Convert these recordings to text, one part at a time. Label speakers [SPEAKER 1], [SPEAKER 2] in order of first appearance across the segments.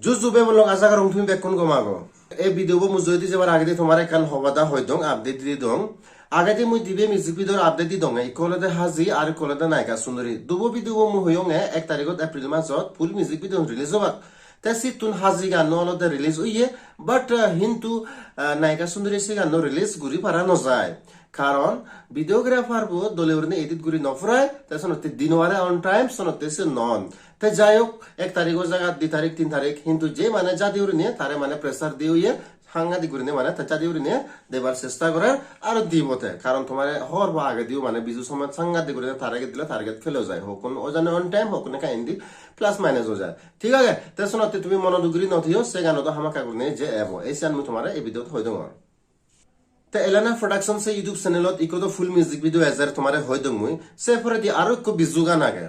[SPEAKER 1] Jujube bolong asa karong tumi bekkon gomago. E video bo mujodi jebar agedi tomare kan hobada hoydong update di dong. Agedi mui dibe music video update di dong. Ikolode hazi ar ikolode naika sundari. Dubo video bo mu hoyong 1 tarikhot April masot full music video release hobak. Tesi tun hazi gan olode release uye but hintu naika sundari se gan release guri para no jay. Karon videographer bo dolewrne edit guri nofray tasonote dinware on time sonote se non. তে যাই হোক 1 তারিখের জায়গা 2 তারিখ 3 তারিখ কিন্তু যে মানে যা দিউরি নিয়ে তারে মানে প্রেসার দিউয়ে সাংঘাতিক করে নিয়ে মানে তা দিউরি নিয়ে দেবার চেষ্টা করার আর দিবতে কারণ তোমার হর বা আগে দিও মানে বিজু সময় সাংঘাতিক করে টার্গেট দিলে টার্গেট ফেলে যায় হোক কোন ওজানে অন টাইম হোক না কাইন্দি প্লাস মাইনাস হয়ে যায় ঠিক আছে তে শোনাতে তুমি মনোযোগী নথিও সে গানো তো হামাকা করে নিয়ে যে এবো এই সান আমি তোমার এই ভিডিওতে হই দম তে এলানা প্রোডাকশন সে ইউটিউব চ্যানেলত ইকো তো ফুল মিউজিক ভিডিও এজার তোমার হই দম মুই সে পরে দি আরো একটু বিজু গান আগে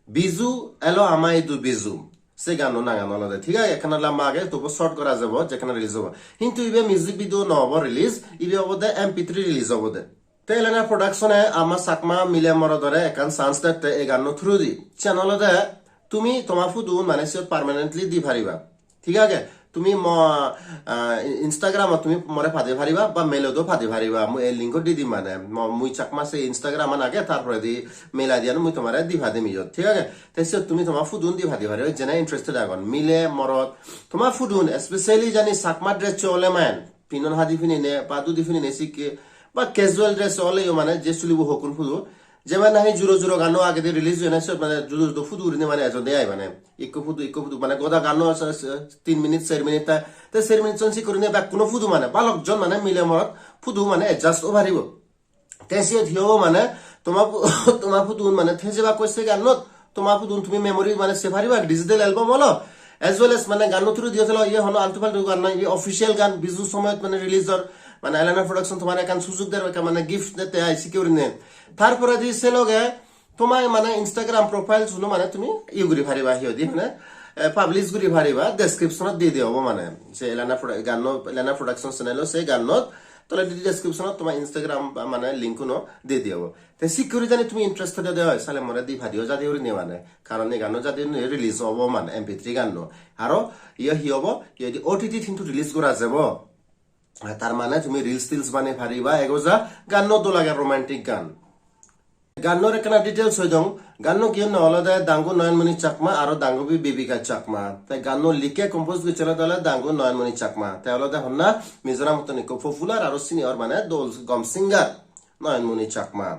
[SPEAKER 1] বিজু এলো আমাইদু বিজু সে গানো না গানো আলাদা ঠিক আছে এখানে লম্বা আগে তবু শর্ট করা যাব যেখানে রিলিজ হবে কিন্তু ইবে মিউজিক ভিডিও নহব রিলিজ ইবে হবে MP3 রিলিজ হবে তে এলানা প্রোডাকশনে আমার চাকমা মিলে মরদরে একান চান্স দেখতে এই গানো থ্রু দি চ্যানেলতে তুমি তোমার ফুদু মানে সে পার্মানেন্টলি দি পারিবা ঠিক আছে তুমি ইনস্টাগ্রাম তুমি মরে ফাদে পারিবা বা মেলতো ফাদে পারিবা মই এই লিংক দি দিম মানে মুই চাকমা সে ইনস্টাগ্রাম আগে তারপরে দি মেলা দিয়ানো মুই তোমারে দি ফাদে মিজত ঠিক আছে তাইছে তুমি তোমার ফুদুন দি ফাদে পারিবা জেনা ইন্টারেস্টেড আগন মিলে মরত তোমার ফুদুন স্পেশালি জানি চাকমা ড্রেস চলে মান পিনন হাদি ফিনি নে পাদু দি ফিনি নে সিকে বা ক্যাজুয়াল ড্রেস চলে মানে যে চলিব হকুন ফুদু যেমন নাহি জুরো জুরো গানো আগে দিয়ে রিলিজ হয় না সব মানে জুরো জুরো ফুদু উড়িনে মানে এজন দেয় মানে ইকো ফুদু মানে গোদা গানো 3 মিনিট 4 মিনিট তে 4 মিনিট চনসি করিনে বা কোনো ফুদু মানে বালকজন মানে মিলে মরত ফুদু মানে এডজাস্ট ওভারিব তেসিয়ে দিও মানে তোমার ফুদু মানে থেজেবা কইছে গানত তোমার ফুদু তুমি মেমরি মানে সেভারিবা ডিজিটাল অ্যালবাম হলো as well as মানে গানো থ্রু দিয়েছিল ইয়ে হলো আলতু ফালতু গান না এই অফিশিয়াল গান বিজু সময়ত মানে রিলিজর মানে আলায়না প্রোডাকশন তোমার একান সুযোগ দেয় মানে গিফট দিতে আইসি কেউ নে তারপরে দিছে লগে তোমার মানে ইনস্টাগ্রাম প্রোফাইল শুনো মানে তুমি ইউগুরি ভারিবা হিও দি মানে পাবলিশ গুরি ভারিবা ডেসক্রিপশনত দি দিও মানে সে এলায়না প্রোডাকশন চ্যানেল সে গানত তাহলে ডেসক্রিপশনত তোমার ইনস্টাগ্রাম মানে লিংক নো দি দিও তে সিকিউরিটি জানি তুমি ইন্টারেস্টেড দেও সালে মরে দি ভাদিও জাদি উরি নে মানে কারণ এই গানো জাদি রিলিজ হবো মানে MP3 গান আরো ইয়ে হিওব ইয়ে OTT কিন্তু রিলিজ করা যাব তার মানে তুমি রিলস বানে পারিবা এগোজা গান তো লাগে রোমান্টিক গান গানোর একনা ডিটেইলস হই দং গানো কি নহলদে দাঙ্গু নয়নমণি চাকমা আর দাঙ্গুবি বিবিকা চাকমা তাই গানো লিখে কম্পোজ গিয়েছিল দলে দাঙ্গু নয়নমণি চাকমা তাই হলদে হন্না মিজোরাম তনিক পপুলার আর সিনিয়র মানে দোল গম সিঙ্গার নয়নমণি চাকমা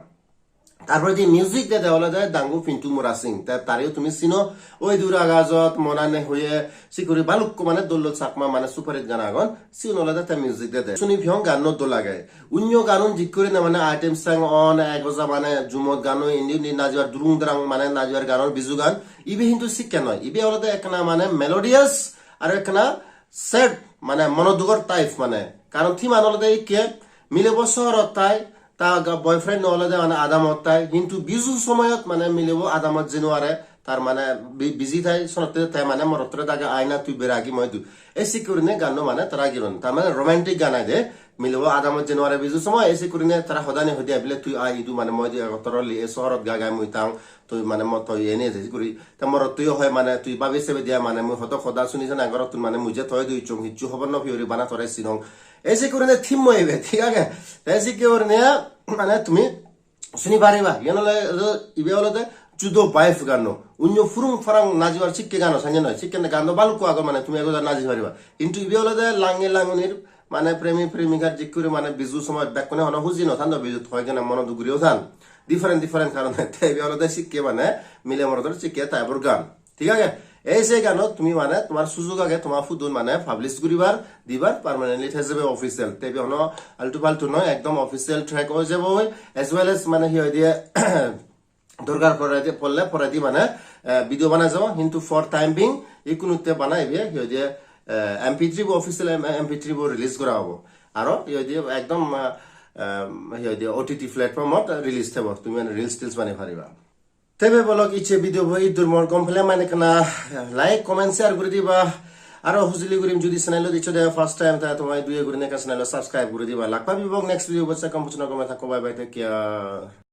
[SPEAKER 1] তারপরে যে মিউজিক দে হলদে দাঙ্গু পিন্টু মোরা সিং তারিও তুমি চিনো ওই দূর আগাজত মনানে হয়ে সিকুরি বালুক মানে দোল চাকমা মানে সুপারহিট গান আগন সিন হলদে তা মিউজিক দে শুনি ভিয়ং গানো দো লাগে অন্য গানুন জিকরি না মানে আইটেম সং অন এগোজা মানে জুমত গানো ইন্ডিয়ান নাজিয়ার দুরুং দ্রাং মানে নাজিয়ার গানোর বিজু গান ইবে কিন্তু শিক্ষা নয় ইবে হলদে একনা মানে মেলোডিয়াস আর একনা সেড মানে মনোদুগর টাইপ মানে কারণ থিম হলদে কে মিলে বছরত তাই তা বয়ফ্রেন্ড নহলে মানে আদামত তাই কিন্তু বিজু সময়ত মানে মিলিব আদামত জিনোয়ারে তার মানে বিজি তাই সনতে তাই মানে মরতরে দাগে আয়না তুই বেরাগি মই দু এসি করিনে গানো মানে তারা গিরন তার মানে রোমান্টিক গান দে মিলিব আদামত জিনোয়ারে বিজু সময় এসি করিনে তারা হদানে হদিয়া বিলে তুই আই ইদু মানে মই দি তরলি এ শহরত গাগাই মই তাং তুই মানে মত এনে যে করি তা মরত তুই হয় মানে তুই বাবে সেবে দিয়া মানে মই হত খদা শুনিছ না আগর তুই মানে মুজে থয় দুই চং হিচু হবন ফিউরি বানা তরে সিনং এসি করিনে থিম মইবে ঠিক আছে এসি করিনে মানে তুমি শুনি পারিবা ইয়ানলে ইবে হলদে জুদো বাইফ গানো অন্য ফুরুং ফারাং নাজিবার শিক্ষে গানো সাঙ্গে নয় শিক্ষে গানো বালুকো আগর মানে তুমি এগোজা নাজি পারিবা কিন্তু ইবে হলদে লাঙ্গে লাঙ্গনির মানে প্রেমী প্রেমিকার জিকুরি মানে বিজু সময় ব্যাকনে হন হুজি নথান বিজু হয় কেন মন দুগুরিও থান ডিফারেন্ট কারণ ইবে হলদে শিক্ষে মানে মিলে মরদর শিক্ষে তাইবর গান ঠিক আছে এই যে গানো তুমি মানে তোমার সুযোগ আগে তোমার ফুদুন মানে পাবলিশ করিবার দিবার পার্মানেন্টলি হয়ে যাবে অফিসিয়াল তেবে হন আলটু ফালতু নয় একদম অফিসিয়াল ট্র্যাক হয়ে যাবে এজ ওয়েল এজ মানে হিয় দিয়ে দরকার পরে দি মানে ভিডিও বানা যাব কিন্তু ফর টাইম বিং ইকুনুতে বানাইবে হিয় দিয়ে MP3 অফিসিয়াল MP3 রিলিজ করা হবো আর হিয় দিয়ে একদম হিয় দিয়ে OTT প্ল্যাটফর্মত রিলিজ থাকব তুমি মানে রিলস টিলস বানাই পারিবা তেবে বলক ইচ্ছে ভিডিও বই দুর্মর কমপ্লে মানে কেনা লাইক কমেন্ট শেয়ার করে দিবা আর হুজলি করিম যদি চ্যানেল দিছো দে ফার্স্ট টাইম তা তোমায় দুই করে নেকা চ্যানেল সাবস্ক্রাইব করে দিবা লাগবা বিবক নেক্সট ভিডিও বসে কম্পিউটার কমে থাকো বাই বাই টেক কেয়ার